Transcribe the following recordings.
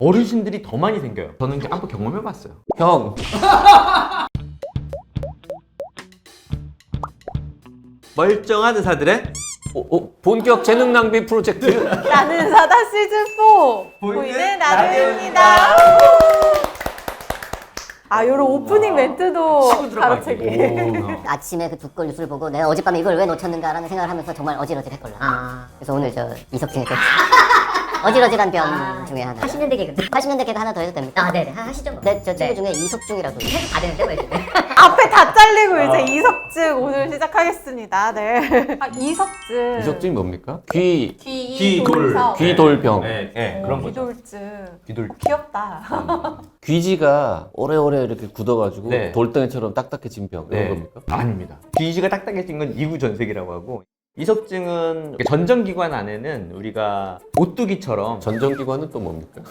어르신들이 더 많이 생겨요. 저는 이제 한번 경험해봤어요. 형. 멀쩡한 의사들의 본격 재능 낭비 프로젝트. 나는 의사다 시즌4 보이는 라디오입니다. 아, 요런 오프닝 멘트도 가로채기. 아침에 그 두꺼운 뉴스를 보고 내가 어젯밤에 이걸 왜 놓쳤는가라는 생각을 하면서 정말 어질어질했걸라. 그래서 오늘 저 이석증이 또 어질어질한 병 중에 하나. 80년대 개그. 80년대 개그 하나 더 해도 됩니까? 아, 네네. 하시죠. 뭐. 네, 저 친구 중에 이석증이라고. 해도 다 되는데 왜? 앞에 다 잘리고 이제 이석증 오늘 시작하겠습니다. 네. 아, 이석증. 이석증이 뭡니까? 귀 귀돌. 귀돌병. 네, 그런 거죠. 귀돌증. 귀돌. 귀엽다. 귀지가 오래오래 이렇게 굳어가지고 네. 돌덩이처럼 딱딱해진 병 이런 겁니까? 아닙니다. 귀지가 딱딱해진 건 이구전색이라고 하고, 이석증은 전정기관 안에는 우리가 오뚜기처럼 전정기관은 또 뭡니까?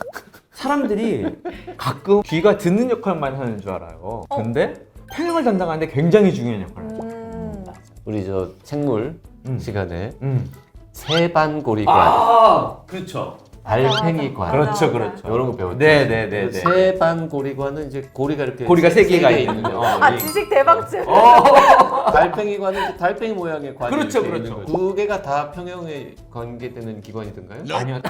사람들이 가끔 귀가 듣는 역할만 하는 줄 알아요. 근데 평형을 담당하는데 굉장히 중요한 역할을 해요. 우리 저 생물 시간에 음. 세반고리관, 그렇죠. 달팽이관, 그렇죠, 그렇죠. 이런 거 배웠죠. 네네네. 세반고리관은 이제 고리가 이렇게 고리가 세 개가 개 있는 거. 아, 지식 대박증. 달팽이관은 이제 달팽이 모양의 관이 그렇죠, 이렇게 그렇죠. 있는 거죠. 두 개가 다 평형에 관계되는 기관이던가요? 아니요.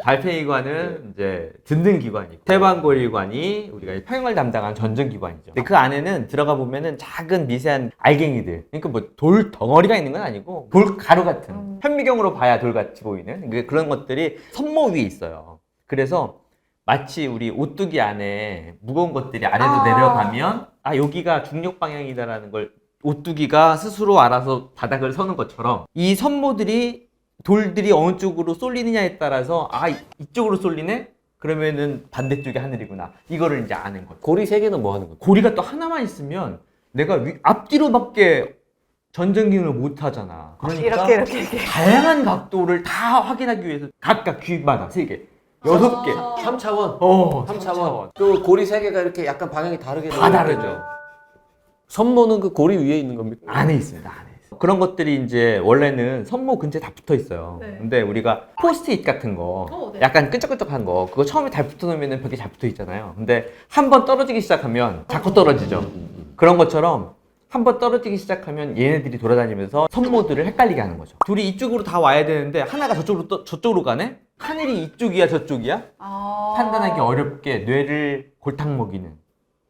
달팽이관은 이제 듣는 기관이고, 세반고리관이 우리가 평형을 담당한 전정기관이죠. 근데 그 안에는 들어가 보면은 작은 미세한 알갱이들, 그러니까 뭐 돌 덩어리가 있는 건 아니고 돌 가루 같은, 현미경으로 봐야 돌같이 보이는 그런 것들이 선모 위에 있어요. 그래서 마치 우리 오뚜기 안에 무거운 것들이 아래로 내려가면 여기가 중력 방향이다라는 걸 오뚜기가 스스로 알아서 바닥을 서는 것처럼, 이 선모들이 돌들이 어느 쪽으로 쏠리느냐에 따라서 이쪽으로 쏠리네? 그러면은 반대쪽이 하늘이구나. 이거를 이제 아는 거죠. 고리 세 개는 뭐 하는 거죠? 고리가 또 하나만 있으면 내가 앞뒤로밖에 전정기능을 못 하잖아. 그러니까 이렇게. 다양한 각도를 다 확인하기 위해서 각각 귀마다 3개, 6개. 3차원. 3차원. 그 고리 세 개가 이렇게 약간 방향이 다르게 다 다르죠. 선모는 그 고리 위에 있는 겁니까? 안에 있습니다. 안에. 그런 것들이 이제 원래는 선모 근처에 다 붙어 있어요. 네. 근데 우리가 포스트잇 같은 거, 네. 약간 끈적끈적한 거, 그거 처음에 잘 붙어 놓으면 벽에 잘 붙어 있잖아요. 근데 한 번 떨어지기 시작하면 자꾸 떨어지죠. 그런 것처럼 한 번 떨어지기 시작하면 얘네들이 돌아다니면서 선모들을 헷갈리게 하는 거죠. 둘이 이쪽으로 다 와야 되는데 하나가 저쪽으로 가네? 하늘이 이쪽이야 저쪽이야? 판단하기 어렵게 뇌를 골탕 먹이는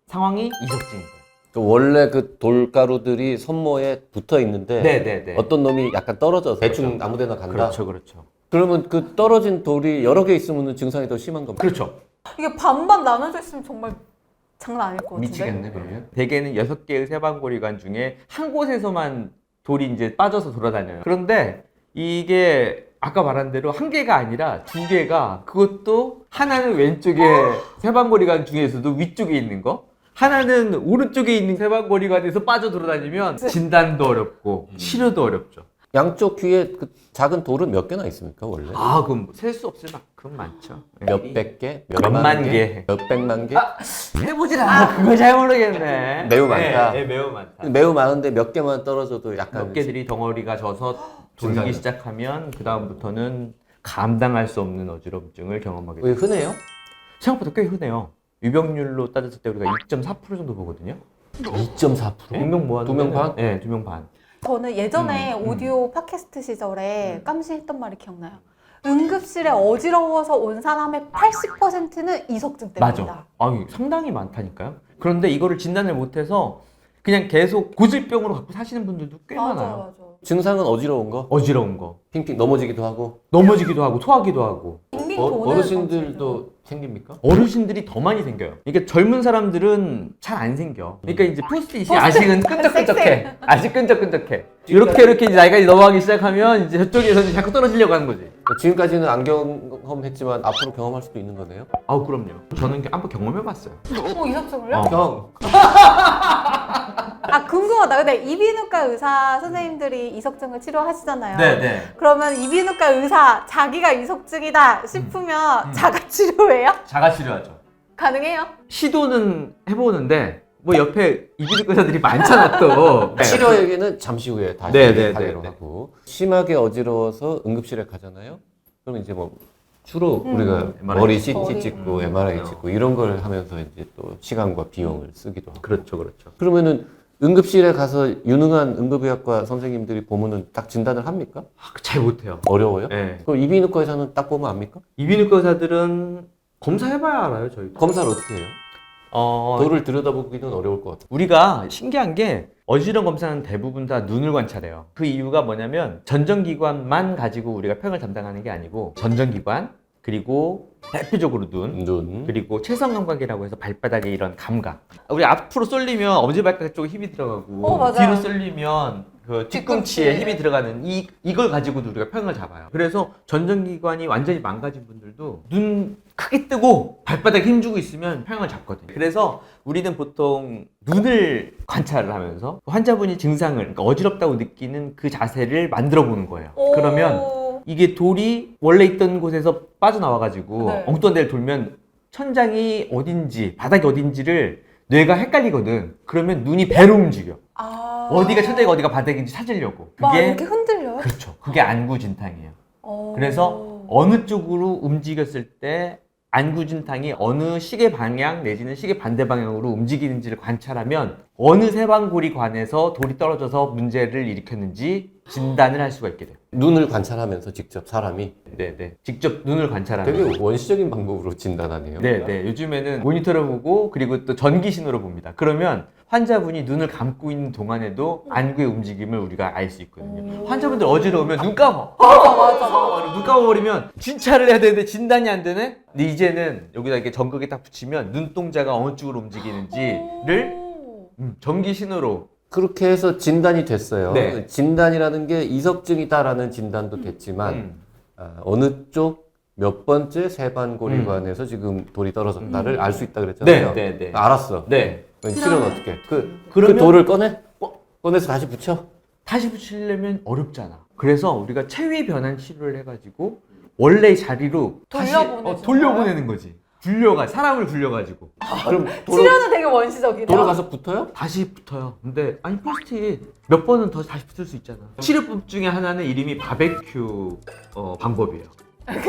상황이 이석증인 거예요. 원래 그 돌가루들이 선모에 붙어 있는데 네네네. 어떤 놈이 약간 떨어져서 대충 아무데나 간다. 그렇죠, 그렇죠. 그러면 그 떨어진 돌이 여러 개 있으면 증상이 더 심한 겁니다. 그렇죠. 이게 반반 나눠져 있으면 정말 장난 아닐 것 같은데? 미치겠네 그러면. 대개는 6개의 세반고리관 중에 한 곳에서만 돌이 이제 빠져서 돌아다녀요. 그런데 이게 아까 말한 대로 한 개가 아니라 2개가, 그것도 하나는 왼쪽에 세반고리관 중에서도 위쪽에 있는 거, 하나는 오른쪽에 있는 세반고리관에서 빠져 돌아다니면 진단도 어렵고 치료도 어렵죠. 양쪽 귀에 그 작은 돌은 몇 개나 있습니까 원래? 그럼 셀 수 없을 만큼 많죠. 몇백 개? 몇만 개? 몇백만 개? 해보질 않아. 그거 잘 모르겠네. 매우 많다. 네, 매우 많다. 매우 많은데 몇 개만 떨어져도 약간 몇 개들이 덩어리가 져서 돌리기 증상이. 시작하면 그 다음부터는 감당할 수 없는 어지럼증을 경험하게 왜 돼요. 흔해요? 생각보다 꽤 흔해요. 유병률로 따졌을 때 우리가 2.4% 정도 보거든요. 2.4%? 100명 모았는데, 두 명 반? 네, 2명 반. 저는 예전에 오디오 팟캐스트 시절에 깜시 했던 말이 기억나요. 응급실에 어지러워서 온 사람의 80%는 이석증 때문이다. 맞아. 상당히 많다니까요. 그런데 이거를 진단을 못해서 그냥 계속 고질병으로 갖고 사시는 분들도 꽤 많아요. 맞아. 증상은 어지러운 거? 어지러운 거. 핑핑 넘어지기도 하고. 넘어지기도 하고 토하기도 하고. 빙빙 도는 어르신들도 생깁니까? 어르신들이 더 많이 생겨요. 이게 젊은 사람들은 잘 안 생겨. 그러니까 이제 포스트잇이 아직은 끈적끈적해. 아직 끈적끈적해. 이렇게 이제 나이가 넘어가기 시작하면 이제 저쪽에서는 자꾸 떨어지려고 하는 거지. 지금까지는 안 경험했지만 앞으로 경험할 수도 있는 거네요? 그럼요. 저는 한번 경험해봤어요. 이석증을요? 형! 궁금하다. 근데 이비인후과 의사 선생님들이 이석증을 치료하시잖아요. 네네. 그러면 이비인후과 의사 자기가 이석증이다 싶으면 자가 치료해요? 자가 치료하죠. 가능해요? 시도는 해보는데 뭐 옆에 이비인후과 의사들이 많잖아 또. 치료 얘기는 잠시 후에 다시 네, 네, 하기로 네, 네. 하고 심하게 어지러워서 응급실에 가잖아요. 그럼 이제 뭐 주로 우리가 MRI 머리 찍고. CT 찍고 머리. MRI 찍고 이런 걸 하면서 이제 또 시간과 비용을 쓰기도 하고. 그렇죠, 그렇죠. 그러면은 응급실에 가서 유능한 응급의학과 선생님들이 보면은 딱 진단을 합니까? 잘 못해요. 어려워요? 네. 그럼 이비인후과 의사는 딱 보면 압니까? 이비인후과 의사들은 검사해봐야 알아요, 저희. 검사를 어떻게 해요? 어, 돌을 들여다보기는 어려울 것 같아요. 우리가 신기한 게 어지러운 검사는 대부분 다 눈을 관찰해요. 그 이유가 뭐냐면 전정기관만 가지고 우리가 평을 담당하는 게 아니고 전정기관 그리고 대표적으로 눈 그리고 체성감각이라고 해서 발바닥에 이런 감각. 우리 앞으로 쏠리면 엄지발가락 쪽에 힘이 들어가고 맞아요. 뒤로 쏠리면 그 뒤꿈치에 뒤꿈치. 힘이 들어가는 이걸 가지고도 우리가 평을 잡아요. 그래서 전정기관이 완전히 망가진 분들도 눈 크게 뜨고 발바닥에 힘주고 있으면 평을 잡거든요. 그래서 우리는 보통 눈을 관찰을 하면서 환자분이 증상을 그러니까 어지럽다고 느끼는 그 자세를 만들어 보는 거예요. 그러면 이게 돌이 원래 있던 곳에서 빠져나와가지고 네. 엉뚱한 데를 돌면 천장이 어딘지 바닥이 어딘지를 뇌가 헷갈리거든. 그러면 눈이 배로 움직여. 어디가 천장이 어디가 바닥인지 찾으려고. 막 그게 이렇게 흔들려요? 그렇죠. 그게 안구진탕이에요. 그래서 어느 쪽으로 움직였을 때 안구진탕이 어느 시계 방향 내지는 시계 반대 방향으로 움직이는지를 관찰하면 어느 세방고리관에서 돌이 떨어져서 문제를 일으켰는지 진단을 할 수가 있게 돼요. 눈을 관찰하면서 직접 사람이 네네. 직접 눈을 관찰하는. 되게 원시적인 방법으로 진단하네요. 네네. 요즘에는 모니터를 보고 그리고 또 전기신호로 봅니다. 그러면 환자분이 눈을 감고 있는 동안에도 안구의 움직임을 우리가 알 수 있거든요. 환자분들 어지러우면 눈 감아. 맞아. 눈 감아버리면 진찰을 해야 되는데 진단이 안 되네? 근데 이제는 여기다 이렇게 전극에 딱 붙이면 눈동자가 어느 쪽으로 움직이는지를 전기신호로. 그렇게 해서 진단이 됐어요. 네. 진단이라는 게 이석증이다라는 진단도 됐지만 어느 쪽 몇 번째 세반고리관에서 지금 돌이 떨어졌다를 알 수 있다 그랬잖아요. 네. 알았어. 네. 실은 어떻게? 그 그러면 돌을 꺼내? 꺼내서 다시 붙여? 다시 붙이려면 어렵잖아. 그래서 우리가 체위 변환 치료를 해가지고 원래 자리로 다시 돌려보내는 거지. 사람을 굴려가지고. 그럼 치료는 되게 원시적이네요. 돌아가서 붙어요? 다시 붙어요. 근데 아니 포스트잇 몇 번은 더 다시 붙을 수 있잖아. 치료법 중에 하나는 이름이 바베큐 방법이에요.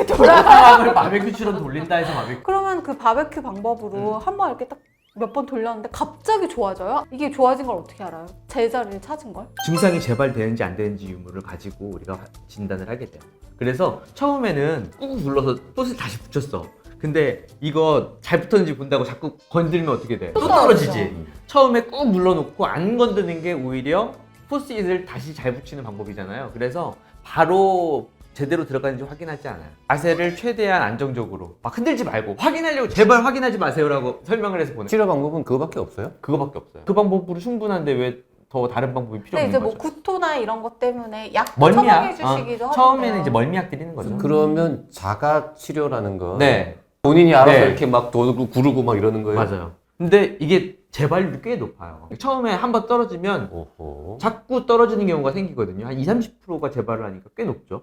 사람을 바베큐처럼 돌린다 해서 바베큐. 그러면 그 바베큐 방법으로 한번 이렇게 딱 몇 번 돌렸는데 갑자기 좋아져요? 이게 좋아진 걸 어떻게 알아요? 제자리를 찾은 걸? 증상이 재발되는지 안 되는지 유무를 가지고 우리가 진단을 하게 돼요. 그래서 처음에는 꾹 눌러서 또 다시 붙였어. 근데 이거 잘 붙었는지 본다고 자꾸 건들면 어떻게 돼? 또 떨어지지. 처음에 꾹 눌러놓고 안 건드는 게 오히려 포스잇을 다시 잘 붙이는 방법이잖아요. 그래서 바로 제대로 들어가는지 확인하지 않아요. 자세를 최대한 안정적으로 막 흔들지 말고 확인하려고 제발 확인하지 마세요라고 설명을 해서 보내. 치료 방법은 그거밖에 없어요? 그거밖에 없어요. 그 방법으로 충분한데 왜 더 다른 방법이 필요 근데 없는 이제 거죠? 뭐 구토나 이런 것 때문에 약 멀미약. 처방해 주시기도 하는데요. 처음에는 이제 멀미약 드리는 거죠. 그러면 자가 치료라는 거 네, 본인이 알아서 네. 이렇게 막 돌고 구르고 막 이러는 거예요? 맞아요. 근데 이게 재발률이 꽤 높아요. 처음에 한 번 떨어지면 오호. 자꾸 떨어지는 경우가 생기거든요. 한 20-30%가 재발을 하니까 꽤 높죠.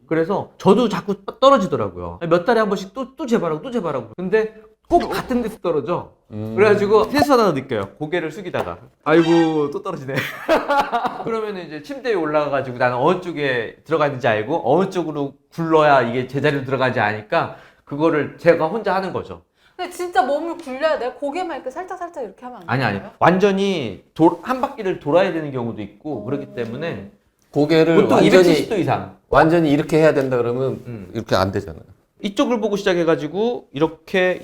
그래서 저도 자꾸 떨어지더라고요. 몇 달에 한 번씩 또 재발하고 또 재발하고. 근데 꼭 같은 데서 떨어져. 그래가지고 세수하다가 느껴요. 고개를 숙이다가 아이고 또 떨어지네. 그러면 이제 침대에 올라가가지고 나는 어느 쪽에 들어가 있는지 알고 어느 쪽으로 굴러야 이게 제자리로 들어가지 아니까 그거를 제가 혼자 하는 거죠. 근데 진짜 몸을 굴려야 돼요? 고개만 이렇게 살짝 이렇게 하면 안 아니 돼요? 완전히 한 바퀴를 돌아야 되는 경우도 있고 그렇기 때문에 고개를 보통 완전히 270도 이상. 완전히 이렇게 해야 된다 그러면 이렇게 안 되잖아요. 이쪽을 보고 시작해가지고 이렇게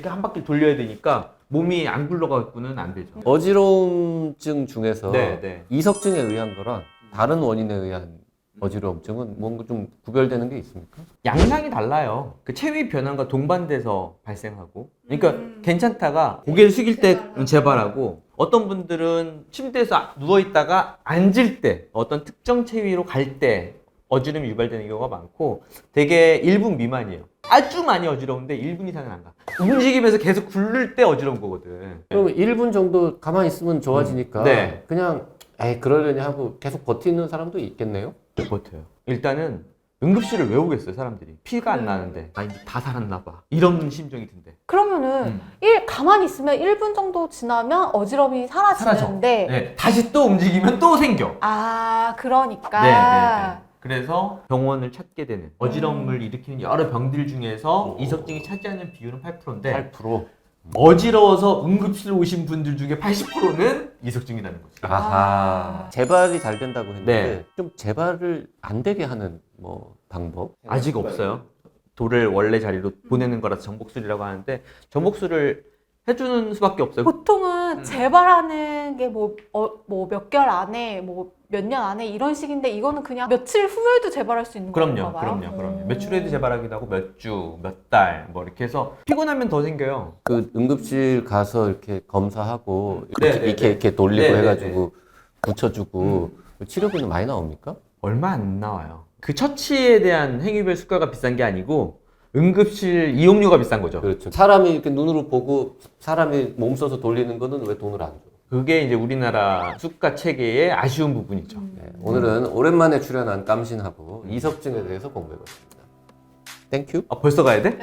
한 바퀴 돌려야 되니까 몸이 안 굴러가고는 안 되죠. 어지러움증 중에서 네. 이석증에 의한 거랑 다른 원인에 의한 어지러움증은 뭔가 좀 구별되는 게 있습니까? 양상이 달라요. 그 체위 변환과 동반돼서 발생하고. 그러니까 괜찮다가 고개를 숙일 때 재발하고 어떤 분들은 침대에서 누워있다가 앉을 때 어떤 특정 체위로 갈 때 어지럼이 유발되는 경우가 많고 되게 1분 미만이에요. 아주 많이 어지러운데 1분 이상은 안 가. 움직이면서 계속 굴릴 때 어지러운 거거든. 그럼 1분 정도 가만히 있으면 좋아지니까 네. 그냥 에이 그러려니 하고 계속 버티는 사람도 있겠네요? 버텨요. 일단은 응급실을 왜 오겠어요, 사람들이. 피가 안 나는데 나 이제 다 살았나 봐. 이런 심정이 든대. 그러면은 가만히 있으면 1분 정도 지나면 어지럼이 사라지는데 네, 다시 또 움직이면 또 생겨. 아 그러니까 네. 그래서 병원을 찾게 되는 어지럼을 일으키는 여러 병들 중에서 이석증이 차지하는 비율은 8%인데 8%. 어지러워서 응급실 오신 분들 중에 80%는 이석증이라는 거죠. 아하. 재발이 잘 된다고 했는데 네. 좀 재발을 안 되게 하는 뭐 방법? 아직 없어요. 돌을 원래 자리로 보내는 거라서 정복술이라고 하는데 정복술을 해주는 수밖에 없어요. 보통은 재발하는 게 뭐 몇 개월 안에 뭐 몇 년 안에 이런 식인데 이거는 그냥 며칠 후에도 재발할 수 있는 건가 봐요. 그럼요. 며칠 후에도 재발하기도 하고 몇 주, 몇 달 뭐 이렇게 해서 피곤하면 더 생겨요. 그 응급실 가서 이렇게 검사하고 네, 이렇게, 네, 이렇게, 네. 이렇게 돌리고 네, 네, 해가지고 붙여주고 치료비는 많이 나옵니까? 얼마 안 나와요. 그 처치에 대한 행위별 수가가 비싼 게 아니고 응급실 이용료가 비싼 거죠. 그렇죠. 사람이 이렇게 눈으로 보고 사람이 몸 써서 돌리는 거는 왜 돈을 안 줘? 그게 이제 우리나라 수가 체계의 아쉬운 부분이죠. 네, 오늘은 오랜만에 출연한 깜신하고 이석증에 대해서 공부해봤습니다. 땡큐. 벌써 가야 돼?